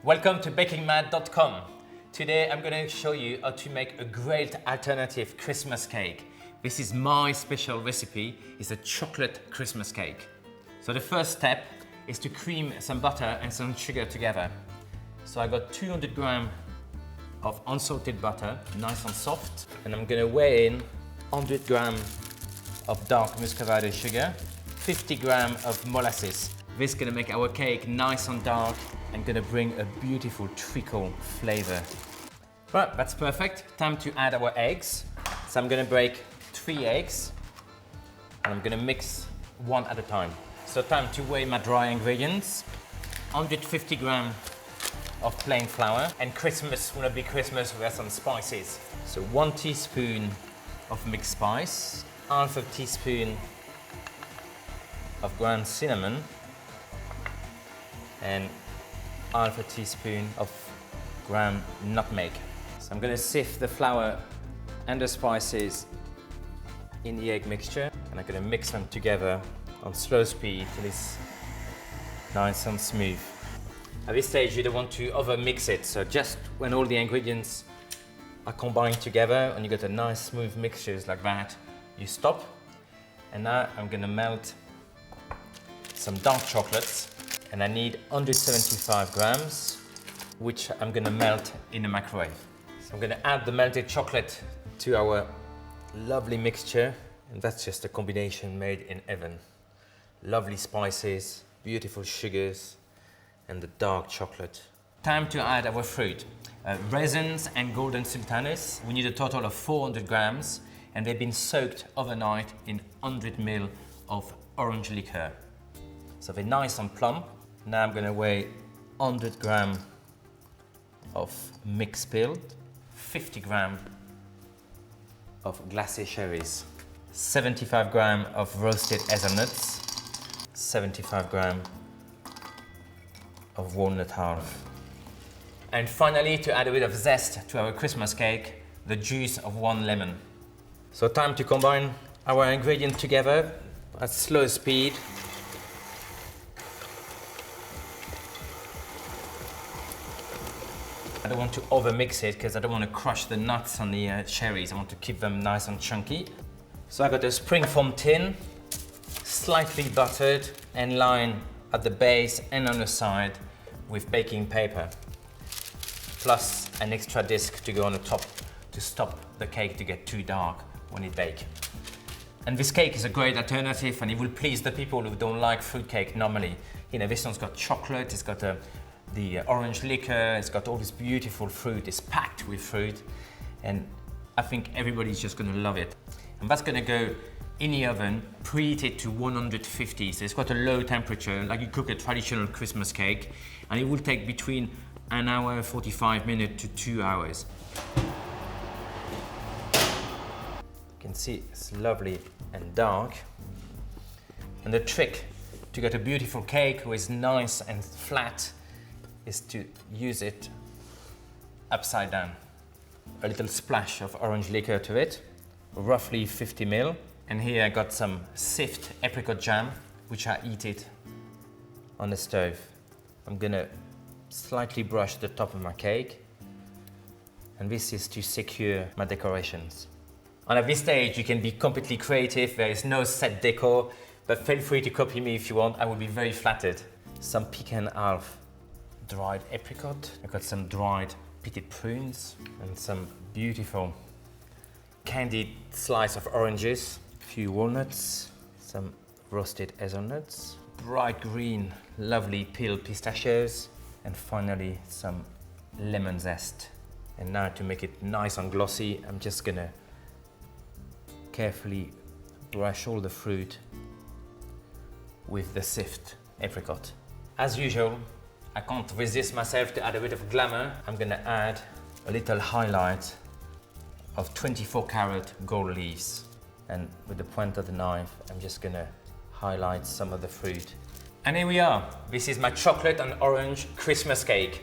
Welcome to bakingmad.com. Today I'm going to show you how to make a great alternative Christmas cake. This is my special recipe, it's a chocolate Christmas cake. So the first step is to cream some butter and some sugar together. So I got 200 grams of unsalted butter, nice and soft, and I'm going to weigh in 100 grams of dark muscovado sugar, 50 grams of molasses. This is going to make our cake nice and dark and going to bring a beautiful treacle flavor. Right, that's perfect. Time to add our eggs. So I'm going to break 3 eggs and I'm going to mix one at a time. So time to weigh my dry ingredients. 150 grams of plain flour, and Christmas will be Christmas with some spices. So 1 teaspoon of mixed spice, half a teaspoon of ground cinnamon, and half a teaspoon of ground nutmeg. So I'm going to sift the flour and the spices in the egg mixture, and I'm going to mix them together on slow speed till it's nice and smooth. At this stage you don't want to over mix it, so just when all the ingredients are combined together and you get a nice smooth mixtures like that, you stop. And now I'm going to melt some dark chocolates, and I need 175 grams, which I'm going to melt in a microwave. So I'm going to add the melted chocolate to our lovely mixture, and that's just a combination made in heaven. Lovely spices, beautiful sugars, and the dark chocolate. Time to add our fruit. Raisins and golden sultanas. We need a total of 400 grams, and they've been soaked overnight in 100 ml of orange liquor. So they're nice and plump. Now I'm going to weigh 100 grams of mixed peel, 50 grams of glacé cherries, 75 grams of roasted hazelnuts, 75 grams of walnut half. And finally, to add a bit of zest to our Christmas cake, the juice of 1 lemon. So time to combine our ingredients together at slow speed. I don't want to over mix it because I don't want to crush the nuts on the cherries. I want to keep them nice and chunky. So I got a springform tin, slightly buttered and lined at the base and on the side with baking paper, plus an extra disc to go on the top to stop the cake to get too dark when it bakes. And this cake is a great alternative, and it will please the people who don't like fruit cake normally. You know, this one's got chocolate, it's got the orange liquor, it's got all this beautiful fruit, it's packed with fruit, and I think everybody's just going to love it. And that's going to go in the oven, preheated to 150, so it's got a low temperature, like you cook a traditional Christmas cake, and it will take between 1 hour, 45 minutes to 2 hours. You can see it's lovely and dark. And the trick to get a beautiful cake which is nice and flat is to use it upside down. A little splash of orange liquor to it, roughly 50 ml. And here I got some sift apricot jam, which I heated on the stove. I'm gonna slightly brush the top of my cake, and this is to secure my decorations. And at this stage you can be completely creative, there is no set decor, but feel free to copy me if you want, I will be very flattered. Some pecan half dried apricot, I've got some dried pitted prunes, and some beautiful candied slice of oranges, a few walnuts, some roasted hazelnuts, bright green, lovely peeled pistachios, and finally some lemon zest. And now to make it nice and glossy, I'm just gonna carefully brush all the fruit with the sift apricot. As usual, I can't resist myself to add a bit of glamour. I'm gonna add a little highlight of 24 karat gold leaves. And with the point of the knife, I'm just gonna highlight some of the fruit. And here we are. This is my chocolate and orange Christmas cake.